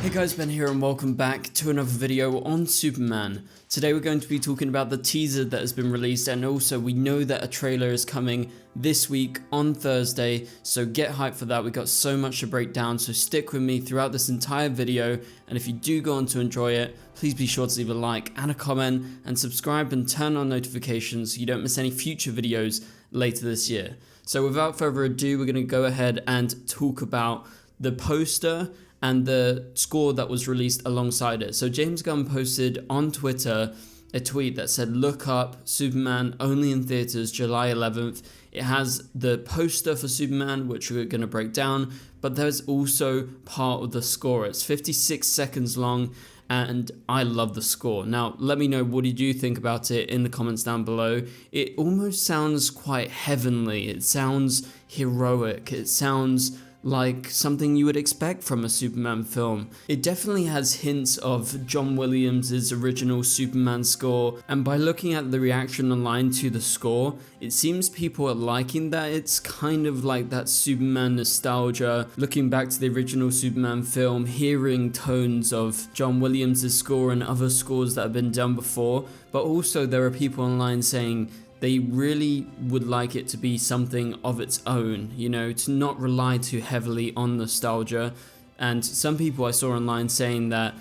Hey guys, Ben here and welcome back to another video on Superman. Today we're going to be talking about the teaser that has been released, and also we know that a trailer is coming this week on Thursday, so get hyped for that. We got so much to break down, so stick with me throughout this entire video, and if you do go on to enjoy it, please be sure to leave a like and a comment and subscribe and turn on notifications so you don't miss any future videos later this year. So without further ado, we're going to go ahead and talk about the poster and the score that was released alongside it. So James Gunn posted on Twitter a tweet that said, "Look up Superman only in theaters July 11th. It has the poster for Superman, which we're going to break down, but there's also part of the score. It's 56 seconds long, and I love the score. Now, let me know, what did you think about it in the comments down below? It almost sounds quite heavenly. It sounds heroic. It sounds like something you would expect from a Superman film. It definitely has hints of John Williams' original Superman score, and by looking at the reaction online to the score, it seems people are liking that. It's kind of like that Superman nostalgia, looking back to the original Superman film, hearing tones of John Williams' score and other scores that have been done before, but also there are people online saying they really would like it to be something of its own, you know, to not rely too heavily on nostalgia. And some people I saw online saying that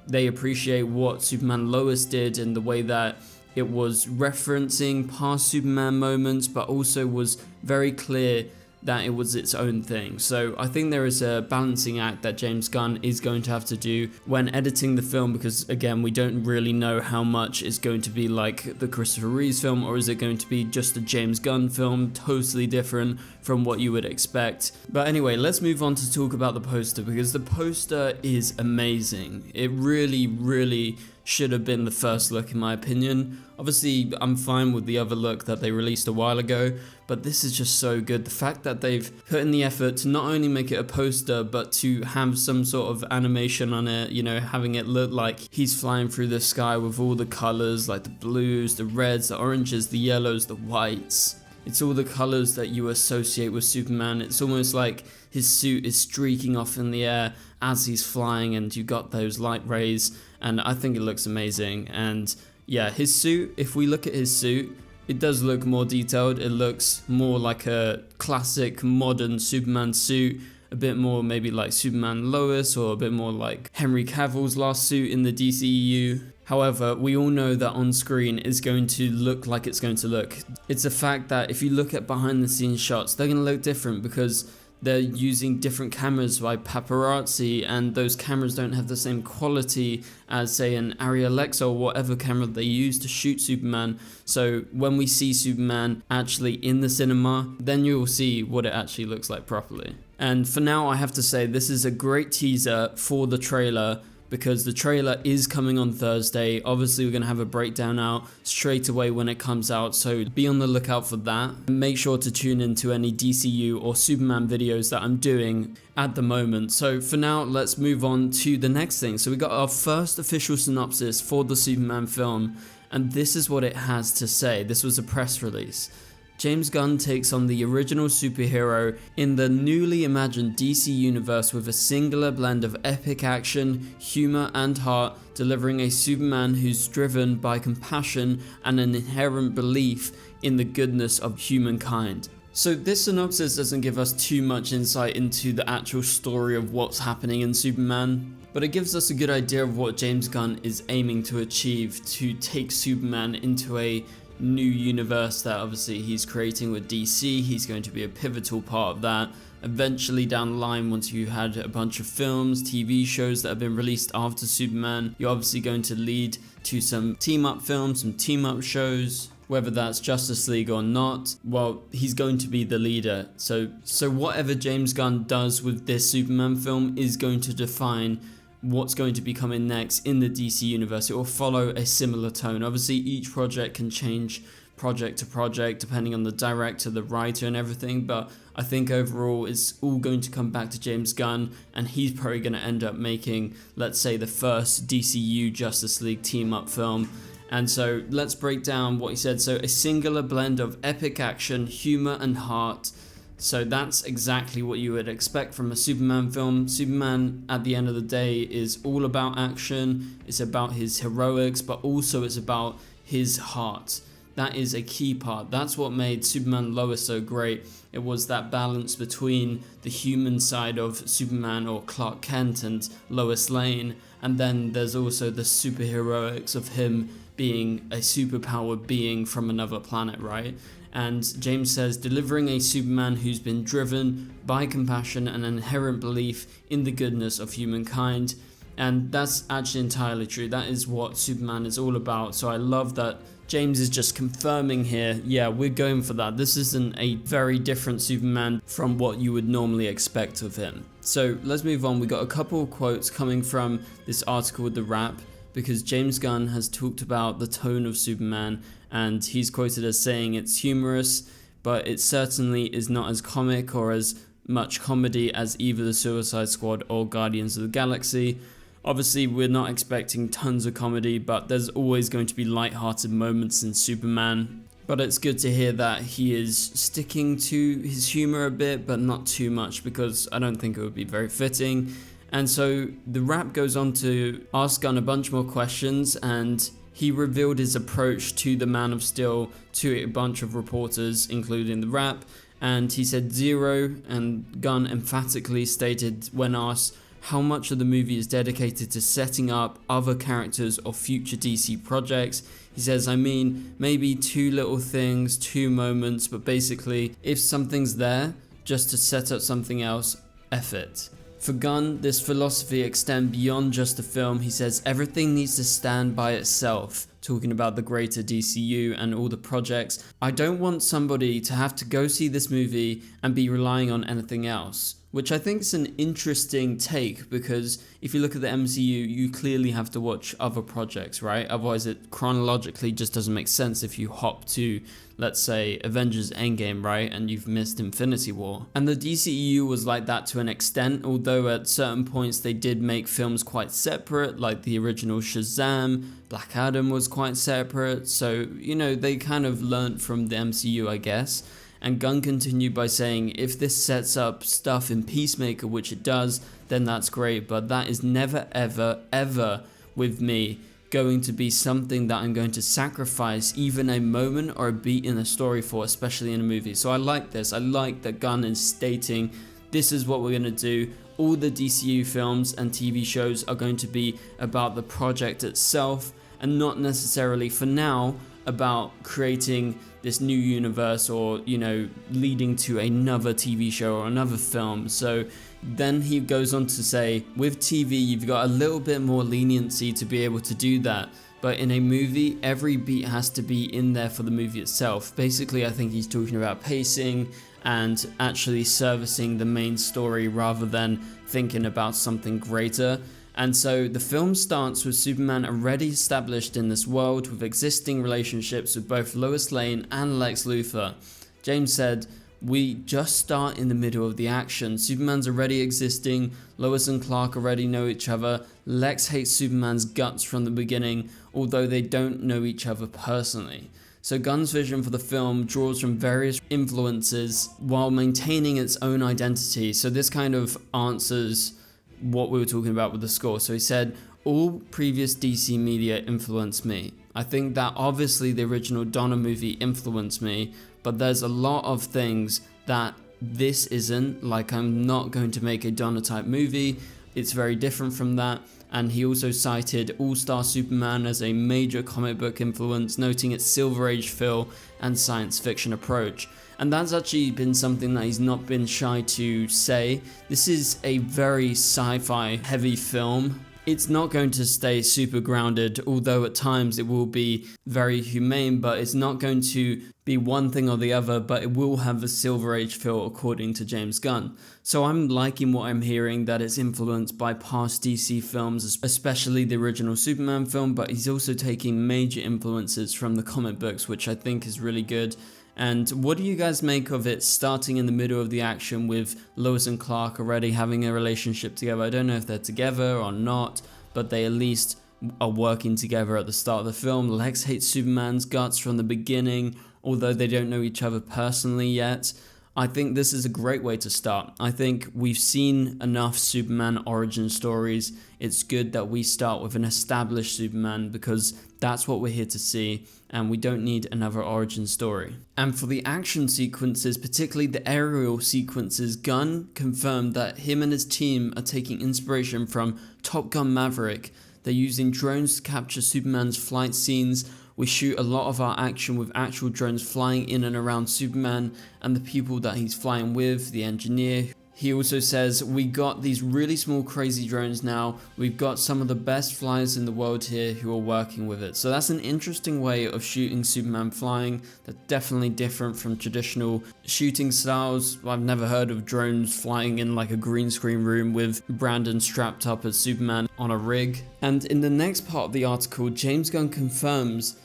they appreciate what Superman Lois did and the way that it was referencing past Superman moments, but also was very clear that it was its own thing. So I think there is a balancing act that James Gunn is going to have to do when editing the film, because again, we don't really know how much is going to be like the Christopher Reeves film, or is it going to be just a James Gunn film, totally different from what you would expect. But anyway, let's move on to talk about the poster, because the poster is amazing. It really should have been the first look in my opinion. Obviously, I'm fine with the other look that they released a while ago, but this is just so good. The fact that they've put in the effort to not only make it a poster, but to have some sort of animation on it, you know, having it look like he's flying through the sky with all the colors, like the blues, the reds, the oranges, the yellows, the whites. It's all the colors that you associate with Superman. It's almost like his suit is streaking off in the air as he's flying, and you got those light rays, and I think it looks amazing. And yeah, his suit, if we look at his suit, it does look more detailed. It looks more like a classic modern Superman suit, a bit more maybe like Superman Lois, or a bit more like Henry Cavill's last suit in the DCEU. However, we all know that on screen is going to look like it's going to look. It's a fact that if you look at behind the scenes shots, they're going to look different because they're using different cameras by paparazzi, and those cameras don't have the same quality as, say, an Arri Alexa or whatever camera they use to shoot Superman. So when we see Superman actually in the cinema, then you'll see what it actually looks like properly. And for now, I have to say this is a great teaser for the trailer, because the trailer is coming on Thursday. Obviously, we're going to have a breakdown out straight away when it comes out, so be on the lookout for that. And make sure to tune into any DCU or Superman videos that I'm doing at the moment. So for now, let's move on to the next thing. So we got our first official synopsis for the Superman film, and this is what it has to say. This was a press release. James Gunn takes on the original superhero in the newly imagined DC universe with a singular blend of epic action, humor, and heart, delivering a Superman who's driven by compassion and an inherent belief in the goodness of humankind. So this synopsis doesn't give us too much insight into the actual story of what's happening in Superman, but it gives us a good idea of what James Gunn is aiming to achieve to take Superman into a new universe that obviously he's creating with DC. He's going to be a pivotal part of that. Eventually down the line, once you had a bunch of films, TV shows that have been released after Superman, you're obviously going to lead to some team-up films, some team-up shows. Whether that's Justice League or not, well, he's going to be the leader. So whatever James Gunn does with this Superman film is going to define what's going to be coming next in the DC universe. It will follow a similar tone. Obviously, each project can change project to project depending on the director, the writer, and everything, but I think overall it's all going to come back to James Gunn, and he's probably going to end up making, let's say, the first DCU Justice League team-up film. And so let's break down what he said. So a singular blend of epic action, humor, and heart, So that's exactly what you would expect from a Superman film. Superman, at the end of the day, is all about action, it's about his heroics, but also it's about his heart. That is a key part. That's what made Superman Lois so great. It was that balance between the human side of Superman or Clark Kent and Lois Lane, and then there's also the superheroics of him being a superpowered being from another planet, right? And James says, delivering a Superman who's been driven by compassion and an inherent belief in the goodness of humankind. And that's actually entirely true. That is what Superman is all about. So I love that James is just confirming here, yeah, we're going for that. This isn't a very different Superman from what you would normally expect of him. So let's move on. We got a couple of quotes coming from this article with The Wrap, because James Gunn has talked about the tone of Superman, and he's quoted as saying it's humorous, but it certainly is not as comic or as much comedy as either the Suicide Squad or Guardians of the Galaxy. Obviously, we're not expecting tons of comedy, but there's always going to be light-hearted moments in Superman. But it's good to hear that he is sticking to his humor a bit, but not too much, because I don't think it would be very fitting. And so The Wrap goes on to ask Gunn a bunch more questions, and he revealed his approach to the Man of Steel to a bunch of reporters, including The Wrap, and he said zero, and Gunn emphatically stated when asked how much of the movie is dedicated to setting up other characters or future DC projects. He says, I mean, maybe 2 little things, 2 moments, but basically, if something's there just to set up something else, F it. For Gunn, this philosophy extends beyond just the film. He says everything needs to stand by itself, talking about the greater DCU and all the projects. I don't want somebody to have to go see this movie and be relying on anything else, which I think is an interesting take, because if you look at the MCU, you clearly have to watch other projects, right? Otherwise it chronologically just doesn't make sense if you hop to, let's say, Avengers Endgame, right? And you've missed Infinity War. And the DCEU was like that to an extent, although at certain points they did make films quite separate, like the original Shazam, Black Adam was quite separate, so, you know, they kind of learnt from the MCU, I guess. And Gunn continued by saying, if this sets up stuff in Peacemaker, which it does, then that's great, but that is never, ever, ever with me going to be something that I'm going to sacrifice even a moment or a beat in a story for, especially in a movie. So I like this. I like that Gunn is stating, this is what we're going to do. All the DCU films and TV shows are going to be about the project itself, and not necessarily, for now, about creating this new universe or, you know, leading to another TV show or another film. So then he goes on to say, with TV, you've got a little bit more leniency to be able to do that. But in a movie, every beat has to be in there for the movie itself. Basically, I think he's talking about pacing and actually servicing the main story rather than thinking about something greater. And so the film starts with Superman already established in this world with existing relationships with both Lois Lane and Lex Luthor. James said, we just start in the middle of the action. Superman's already existing, Lois and Clark already know each other, Lex hates Superman's guts from the beginning, although they don't know each other personally. So Gunn's vision for the film draws from various influences while maintaining its own identity. So this kind of answers what we were talking about with the score. So he said, all previous DC media influenced me. I think that obviously the original Donner movie influenced me, but there's a lot of things that this isn't. Like, I'm not going to make a Donner type movie. It's very different from that. And he also cited All-Star Superman as a major comic book influence, noting its Silver Age feel and science fiction approach. And that's actually been something that he's not been shy to say. This is a very sci-fi heavy film. It's not going to stay super grounded, although at times it will be very humane, but it's not going to be one thing or the other, but it will have a Silver Age feel according to James Gunn. So I'm liking what I'm hearing, that it's influenced by past DC films, especially the original Superman film, but he's also taking major influences from the comic books, which I think is really good. And what do you guys make of it starting in the middle of the action with Lois and Clark already having a relationship together? I don't know if they're together or not, but they at least are working together at the start of the film. Lex hates Superman's guts from the beginning, although they don't know each other personally yet. I think this is a great way to start. I think we've seen enough Superman origin stories. It's good that we start with an established Superman because that's what we're here to see, and we don't need another origin story. And for the action sequences, particularly the aerial sequences, Gunn confirmed that him and his team are taking inspiration from Top Gun Maverick. They're using drones to capture Superman's flight scenes. We shoot a lot of our action with actual drones flying in and around Superman and the people that he's flying with, the engineer. He also says, we got these really small crazy drones now. We've got some of the best flyers in the world here who are working with it. So that's an interesting way of shooting Superman flying. That's definitely different from traditional shooting styles. I've never heard of drones flying in like a green screen room with Brandon strapped up as Superman on a rig. And in the next part of the article, James Gunn confirms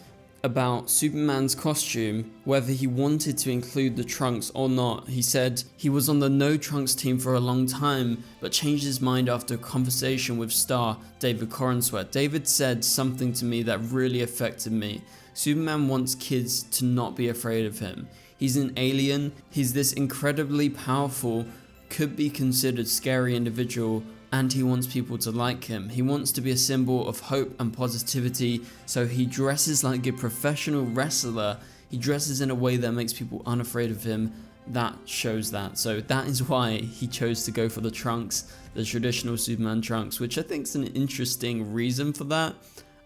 about Superman's costume, whether he wanted to include the trunks or not. He said he was on the no trunks team for a long time, but changed his mind after a conversation with star David Corenswet. David said something to me that really affected me. Superman wants kids to not be afraid of him. He's an alien, he's this incredibly powerful, could be considered scary individual, and he wants people to like him. He wants to be a symbol of hope and positivity, so he dresses like a professional wrestler. He dresses in a way that makes people unafraid of him. That shows that. So that is why he chose to go for the trunks, the traditional Superman trunks, which I think is an interesting reason for that.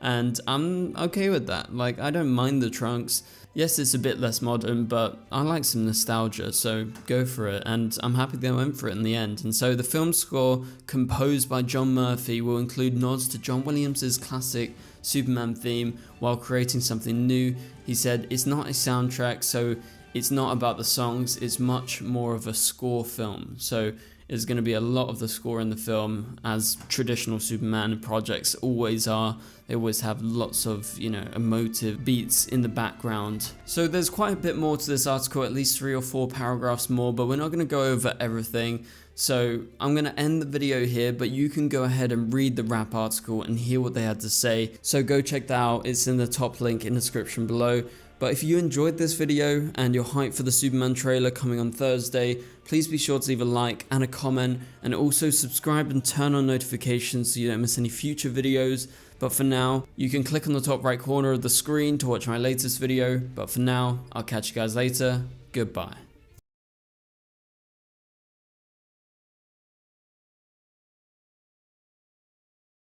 And I'm okay with that. Like, I don't mind the trunks. Yes, it's a bit less modern, but I like some nostalgia, so go for it. And I'm happy they went for it in the end. And so the film score, composed by John Murphy, will include nods to John Williams' classic Superman theme while creating something new. He said it's not a soundtrack, so it's not about the songs, it's much more of a score film. So there's going to be a lot of the score in the film, as traditional Superman projects always are. They always have lots of, emotive beats in the background. So there's quite a bit more to this article, at least 3 or 4 paragraphs more, but we're not going to go over everything. So I'm going to end the video here, but you can go ahead and read the wrap article and hear what they had to say. So go check that out. It's in the top link in the description below. But if you enjoyed this video and you're hyped for the Superman trailer coming on Thursday, please be sure to leave a like and a comment, and also subscribe and turn on notifications so you don't miss any future videos. But for now, you can click on the top right corner of the screen to watch my latest video. But for now, I'll catch you guys later. Goodbye.